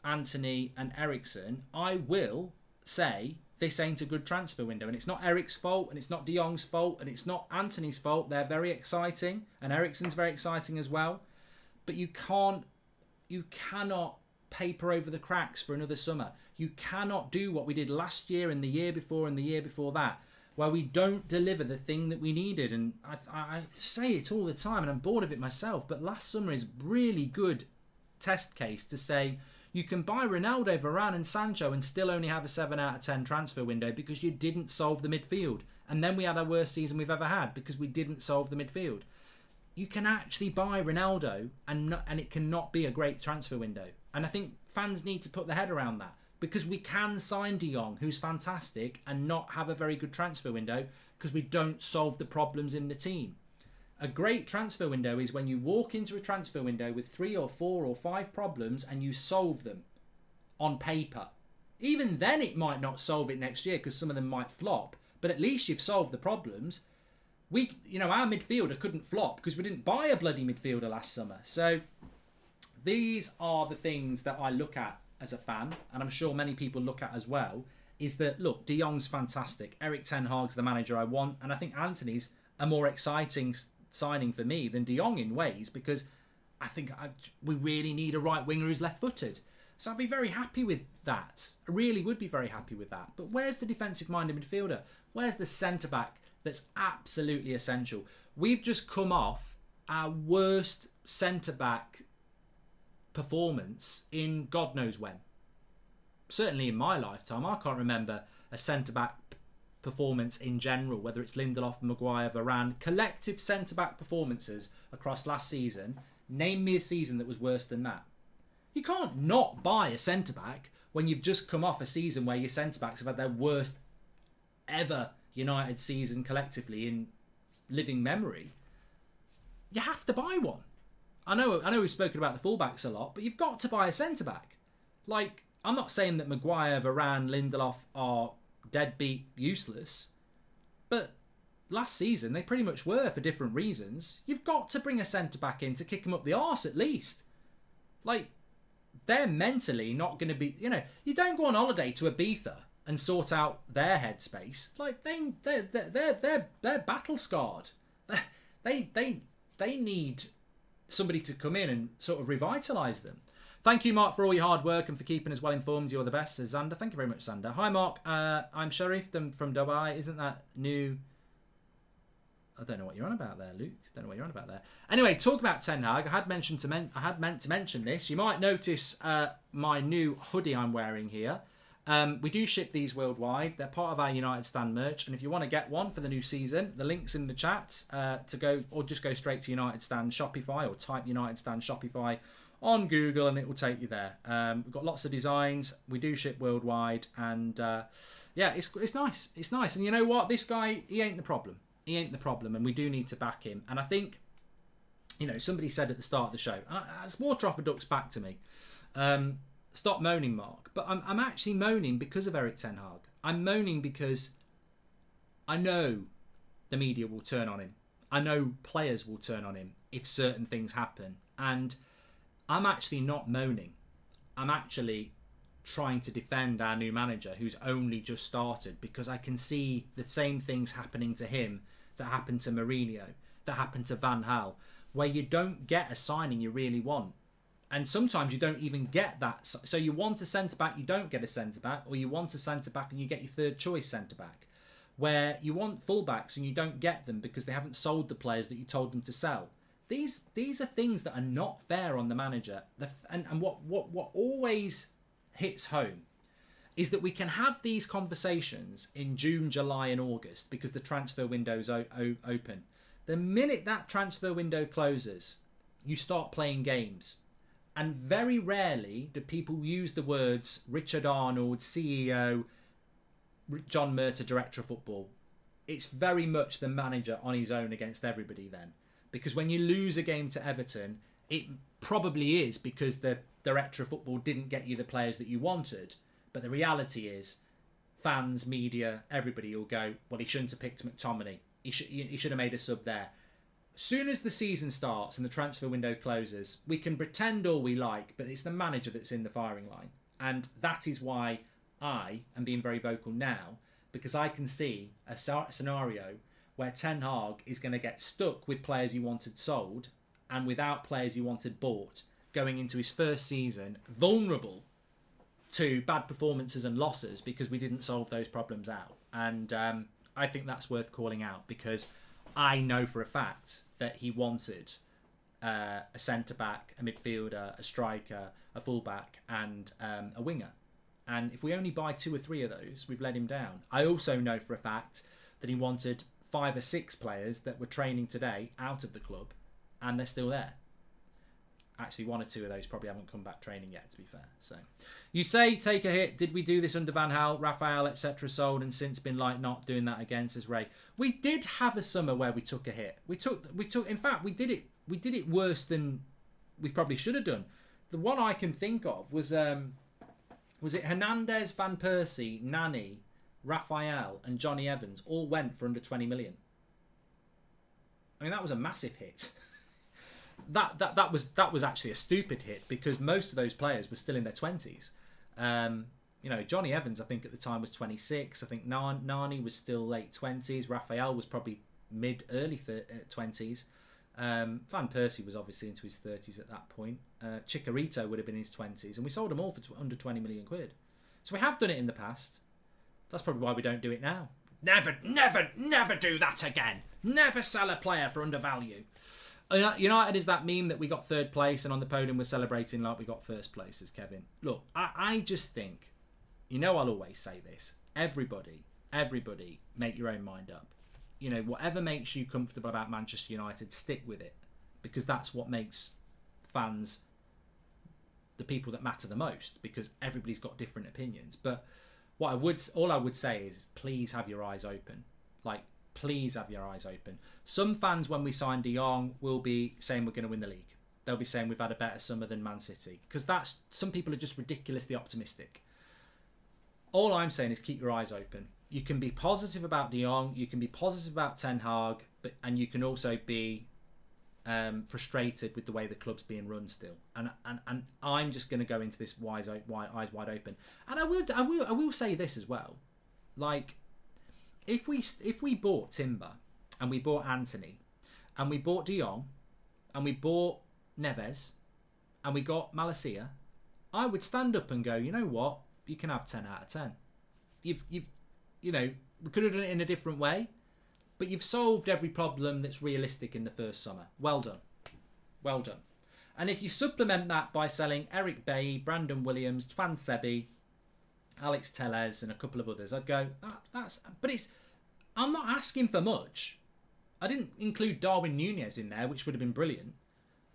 S1: Antony and Eriksen, I will say this ain't a good transfer window. And it's not Eric's fault, and it's not De Jong's fault, and it's not Antony's fault. They're very exciting, and Eriksen's very exciting as well. But you cannot paper over the cracks for another summer. You cannot do what we did last year and the year before and the year before that, where we don't deliver the thing that we needed. And I say it all the time, and I'm bored of it myself, but last summer is really good test case to say, you can buy Ronaldo, Varane and Sancho and still only have a 7 out of 10 transfer window because you didn't solve the midfield. And then we had our worst season we've ever had because we didn't solve the midfield. You can actually buy Ronaldo and it cannot be a great transfer window. And I think fans need to put their head around that because we can sign De Jong, who's fantastic, and not have a very good transfer window because we don't solve the problems in the team. A great transfer window is when you walk into a transfer window with 3 or 4 or 5 problems and you solve them on paper. Even then it might not solve it next year because some of them might flop, but at least you've solved the problems. Our midfielder couldn't flop because we didn't buy a bloody midfielder last summer. So these are the things that I look at as a fan, and I'm sure many people look at as well, is that, look, De Jong's fantastic. Erik Ten Hag's the manager I want, and I think Antony's a more exciting signing for me than De Jong in ways because I think we really need a right winger who's left-footed. So I'd be very happy with that. I really would be very happy with that. But where's the defensive-minded midfielder? Where's the centre-back that's absolutely essential? We've just come off our worst centre-back performance in God knows when. Certainly in my lifetime, I can't remember a centre-back performance in general, whether it's Lindelof, Maguire, Varane, collective centre-back performances across last season. Name me a season that was worse than that. You can't not buy a centre-back when you've just come off a season where your centre-backs have had their worst ever United season collectively in living memory. You have to buy one. I know we've spoken about the fullbacks a lot, but you've got to buy a centre-back. I'm not saying that Maguire, Varane, Lindelof are deadbeat useless, but last season they pretty much were for different reasons. You've got to bring a centre-back in to kick them up the arse at least. They're mentally not going to be, you don't go on holiday to Ibiza and sort out their headspace. They're battle scarred. They need somebody to come in and sort of revitalise them. Thank you, Mark, for all your hard work and for keeping us well informed. You're the best, says Xander. Thank you very much, Xander. Hi, Mark. I'm Sharif from Dubai. Isn't that new? I don't know what you're on about there, Luke. Don't know what you're on about there. Anyway, talk about Ten Hag. I had meant to mention this. You might notice my new hoodie I'm wearing here. We do ship these worldwide. They're part of our United Stand merch. And if you want to get one for the new season, the link's in the chat or just go straight to United Stand Shopify or type United Stand Shopify on Google and it will take you there. We've got lots of designs. We do ship worldwide. And yeah, it's nice. It's nice. And you know what? This guy, he ain't the problem. He ain't the problem. And we do need to back him. And I think, somebody said at the start of the show, it's water off a duck's back to me. Stop moaning, Mark. But I'm actually moaning because of Erik ten Hag. I'm moaning because I know the media will turn on him. I know players will turn on him if certain things happen. And I'm actually not moaning. I'm actually trying to defend our new manager who's only just started, because I can see the same things happening to him that happened to Mourinho, that happened to Van Gaal, where you don't get a signing you really want. And sometimes you don't even get that. So you want a centre-back, you don't get a centre-back, or you want a centre-back and you get your third choice centre-back. Where you want full-backs and you don't get them because they haven't sold the players that you told them to sell. These are things that are not fair on the manager. And what always hits home is that we can have these conversations in June, July and August because the transfer window's open. The minute that transfer window closes, you start playing games. And very rarely do people use the words Richard Arnold, CEO, John Murtagh, Director of Football. It's very much the manager on his own against everybody then. Because when you lose a game to Everton, it probably is because the Director of Football didn't get you the players that you wanted. But the reality is, fans, media, everybody will go, well, he shouldn't have picked Mctominay. He should have made a sub there. Soon as the season starts and the transfer window closes, we can pretend all we like, but it's the manager that's in the firing line. And that is why I am being very vocal now, because I can see a scenario where Ten Hag is going to get stuck with players he wanted sold and without players he wanted bought, going into his first season, vulnerable to bad performances and losses because we didn't solve those problems out. And I think that's worth calling out, because I know for a fact that he wanted a centre-back, a midfielder, a striker, a full-back and a winger. And if we only buy 2 or 3 of those, we've let him down. I also know for a fact that he wanted 5 or 6 players that were training today out of the club, and they're still there. Actually, 1 or 2 of those probably haven't come back training yet, to be fair. So, you say take a hit. Did we do this under Van Gaal, Raphael, etc. sold, and since been like not doing that again, says Ray. We did have a summer where we took a hit. We took. In fact, we did it worse than we probably should have done. The one I can think of was it Hernandez, Van Persie, Nani, Raphael, and Johnny Evans all went for under 20 million. I mean, that was a massive hit. That was actually a stupid hit because most of those players were still in their 20s. Johnny Evans, I think at the time was 26. I think Nani was still late 20s. Raphael was probably early 20s. Van Persie was obviously into his 30s at that point. Chicharito would have been in his 20s, and we sold them all for under 20 million quid. So we have done it in the past. That's probably why we don't do it now. Never do that again. Never sell a player for undervalue. United is that meme that we got 3rd place and on the podium we're celebrating like we got 1st place, as Kevin. Look, I just think, I'll always say this. Everybody, make your own mind up. Whatever makes you comfortable about Manchester United, stick with it. Because that's what makes fans the people that matter the most. Because everybody's got different opinions. But all I would say is, please have your eyes open. Please have your eyes open. Some fans, when we sign De Jong, will be saying we're going to win the league. They'll be saying we've had a better summer than Man City. Because some people are just ridiculously optimistic. All I'm saying is keep your eyes open. You can be positive about De Jong, you can be positive about Ten Hag, and you can also be frustrated with the way the club's being run still. And I'm just going to go into this eyes wide open. And I will say this as well. If we bought Timber and we bought Anthony and we bought De Jong and we bought Neves and we got Malacia, I would stand up and go, you know what? You can have 10 out of 10. We could have done it in a different way, But you've solved every problem that's realistic in the first summer. Well done. Well done. And if you supplement that by selling Eric Bailly, Brandon Williams, Twan Sebi, Alex Tellez and a couple of others, I'd go, I'm not asking for much. I didn't include Darwin Núñez in there, which would have been brilliant.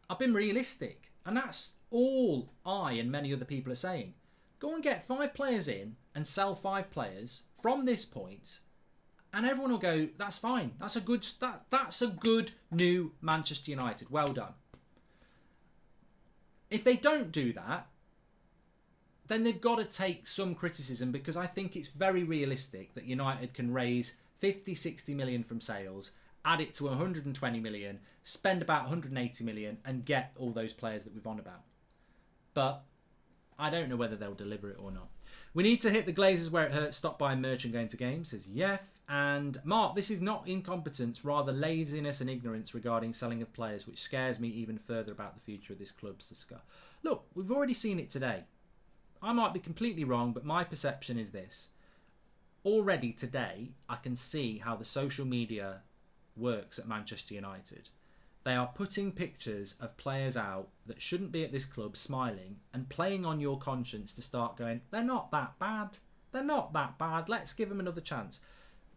S1: I've been realistic. And that's all I and many other people are saying. Go and get 5 players in and sell 5 players from this point, and everyone will go, that's fine. That's a good new Manchester United. Well done. If they don't do that, then they've got to take some criticism, because I think it's very realistic that United can raise 50, 60 million from sales, add it to 120 million, spend about 180 million and get all those players that we've on about. But I don't know whether they'll deliver it or not. We need to hit the Glazers where it hurts. Stop buying merch and going to games, says Yef. And Mark, this is not incompetence, rather laziness and ignorance regarding selling of players, which scares me even further about the future of this club, says Scott. Look, we've already seen it today. I might be completely wrong, but my perception is this. Already today, I can see how the social media works at Manchester United. They are putting pictures of players out that shouldn't be at this club smiling and playing on your conscience to start going, they're not that bad. They're not that bad. Let's give them another chance.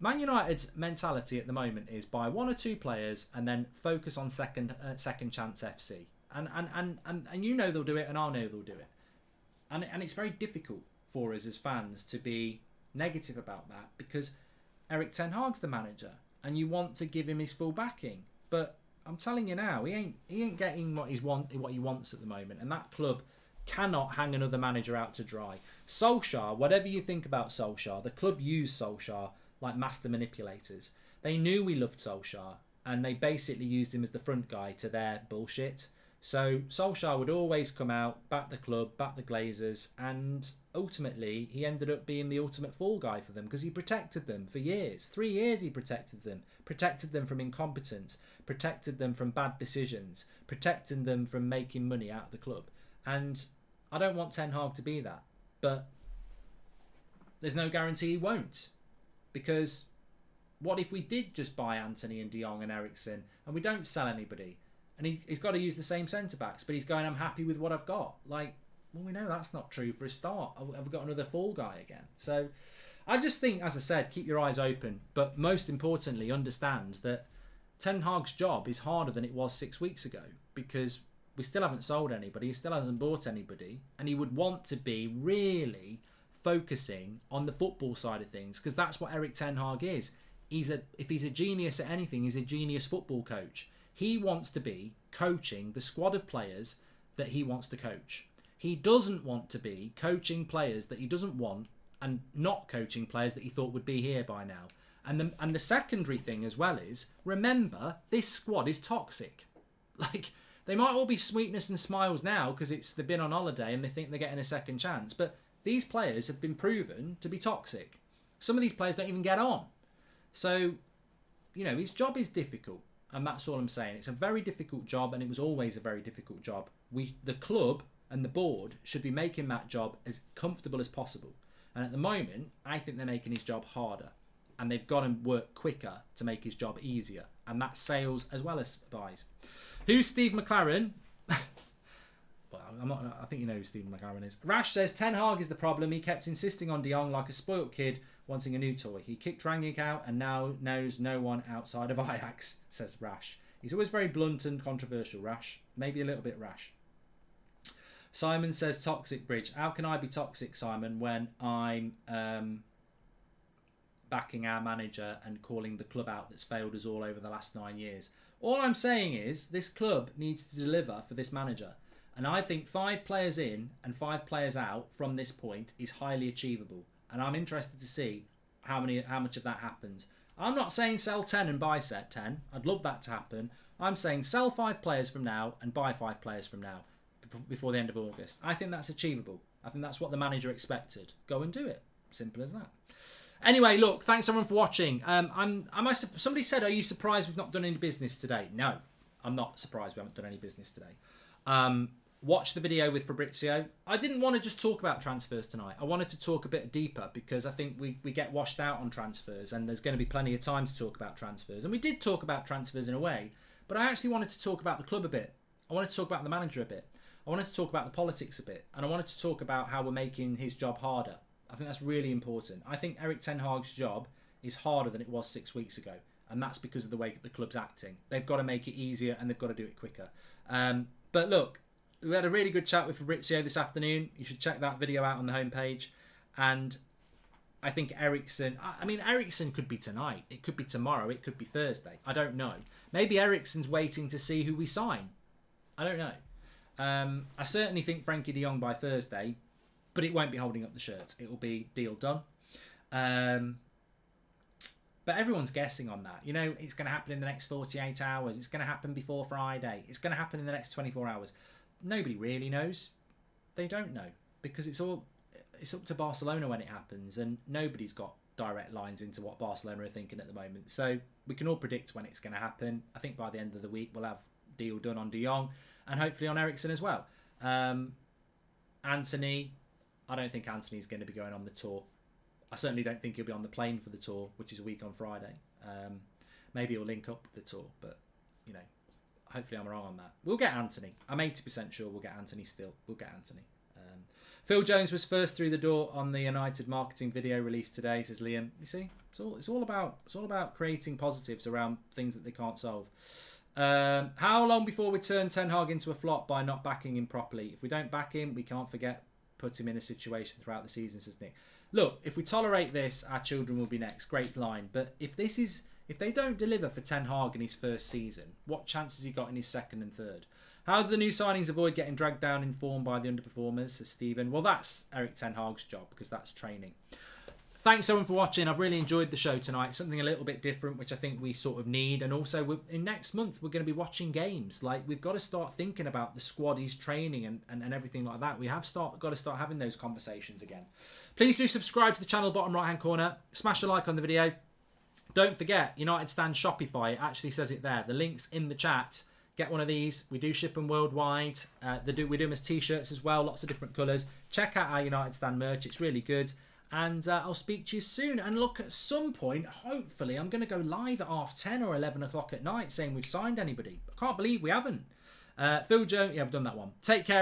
S1: Man United's mentality at the moment is buy 1 or 2 players and then focus on second chance FC. And you know they'll do it, and I know they'll do it. And it's very difficult for us as fans to be negative about that, because Erik ten Hag's the manager and you want to give him his full backing. But I'm telling you now, he ain't getting what he wants at the moment, and that club cannot hang another manager out to dry. Solskjaer, whatever you think about Solskjaer, the club used Solskjaer like master manipulators. They knew we loved Solskjaer, and they basically used him as the front guy to their bullshit. So Solskjaer would always come out, back the club, back the Glazers, and ultimately he ended up being the ultimate fall guy for them, because he protected them for years. 3 years he protected them from incompetence, protected them from bad decisions, protected them from making money out of the club. And I don't want Ten Hag to be that, but there's no guarantee he won't, because what if we did just buy Anthony and De Jong and Eriksen and we don't sell anybody? And he's got to use the same centre-backs, but he's going, I'm happy with what I've got. Like, well, we know that's not true for a start. Have we got another fall guy again? So I just think, as I said, keep your eyes open. But most importantly, understand that Ten Hag's job is harder than it was 6 weeks ago, because we still haven't sold anybody. He still hasn't bought anybody. And he would want to be really focusing on the football side of things, because that's what Erik ten Hag is. If he's a genius at anything, he's a genius football coach. He wants to be coaching the squad of players that he wants to coach. He doesn't want to be coaching players that he doesn't want and not coaching players that he thought would be here by now. And the secondary thing as well is, remember, this squad is toxic. Like, they might all be sweetness and smiles now because they've been on holiday and they think they're getting a second chance. But these players have been proven to be toxic. Some of these players don't even get on. So, you know, his job is difficult. And that's all I'm saying. It's a very difficult job, and it was always a very difficult job. The club and the board should be making that job as comfortable as possible. And at the moment, I think they're making his job harder. And they've got to work quicker to make his job easier. And that's sales as well as buys. Who's Steve McLaren? Well, I think you know who Steve McLaren is. Rash says, Ten Hag is the problem. He kept insisting on De Jong like a spoilt kid wanting a new toy. He kicked Rangnick out and now knows no one outside of Ajax, says Rash. He's always very blunt and controversial, Rash. Maybe a little bit rash. Simon says, toxic bridge. How can I be toxic, Simon, when I'm backing our manager and calling the club out that's failed us all over the last 9 years? All I'm saying is this club needs to deliver for this manager. And I think 5 players in and 5 players out from this point is highly achievable. And I'm interested to see how much of that happens. I'm not saying sell 10 and buy set 10. I'd love that to happen. I'm saying sell 5 players from now and buy 5 players from now before the end of August. I think that's achievable. I think that's what the manager expected. Go and do it. Simple as that. Anyway, look, thanks everyone for watching. Somebody said, are you surprised we've not done any business today? No, I'm not surprised we haven't done any business today. Watch the video with Fabrizio. I didn't want to just talk about transfers tonight. I wanted to talk a bit deeper because I think we get washed out on transfers, and there's going to be plenty of time to talk about transfers. And we did talk about transfers in a way, but I actually wanted to talk about the club a bit. I wanted to talk about the manager a bit. I wanted to talk about the politics a bit. And I wanted to talk about how we're making his job harder. I think that's really important. I think Erik ten Hag's job is harder than it was 6 weeks ago. And that's because of the way that the club's acting. They've got to make it easier and they've got to do it quicker. But look, we had a really good chat with Fabrizio this afternoon. You should check that video out on the homepage. And I think Eriksson could be tonight. It could be tomorrow. It could be Thursday. I don't know. Maybe Eriksson's waiting to see who we sign. I don't know. I certainly think Frankie de Jong by Thursday, but it won't be holding up the shirt. It will be deal done. But everyone's guessing on that. You know, it's going to happen in the next 48 hours. It's going to happen before Friday. It's going to happen in the next 24 hours. Nobody really knows. They don't know because it's up to Barcelona when it happens, and nobody's got direct lines into what Barcelona are thinking at the moment. So we can all predict when it's going to happen. I think by the end of the week we'll have deal done on de Jong and hopefully on Eriksson as well. Anthony, I don't think Anthony's going to be going on the tour. I certainly don't think he'll be on the plane for the tour, which is a week on Friday. Maybe he'll link up with the tour, but you know, hopefully I'm wrong on that. We'll get Anthony. I'm 80% sure we'll get Anthony still. We'll get Anthony. Phil Jones was first through the door on the United marketing video released today, says Liam. You see, it's all about creating positives around things that they can't solve. How long before we turn Ten Hag into a flop by not backing him properly? If we don't back him, we can't put him in a situation throughout the season, says Nick. Look, if we tolerate this, our children will be next. Great line. But if they don't deliver for Ten Hag in his first season, what chance has he got in his second and third? How do the new signings avoid getting dragged down in form by the underperformers, says Stephen? Well, that's Erik ten Hag's job because that's training. Thanks everyone for watching. I've really enjoyed the show tonight. Something a little bit different, which I think we sort of need. And also, in next month, we're going to be watching games. Like, we've got to start thinking about the squaddies training and everything like that. We have got to start having those conversations again. Please do subscribe to the channel, bottom right-hand corner. Smash a like on the video. Don't forget, United Stand Shopify. It actually says it there. The link's in the chat. Get one of these. We do ship them worldwide. We do them as t-shirts as well. Lots of different colours. Check out our United Stand merch. It's really good. And I'll speak to you soon. And look, at some point, hopefully, I'm going to go live at 10:30 or 11 o'clock at night saying we've signed anybody. I can't believe we haven't. Phil Jones, yeah, I've done that one. Take care.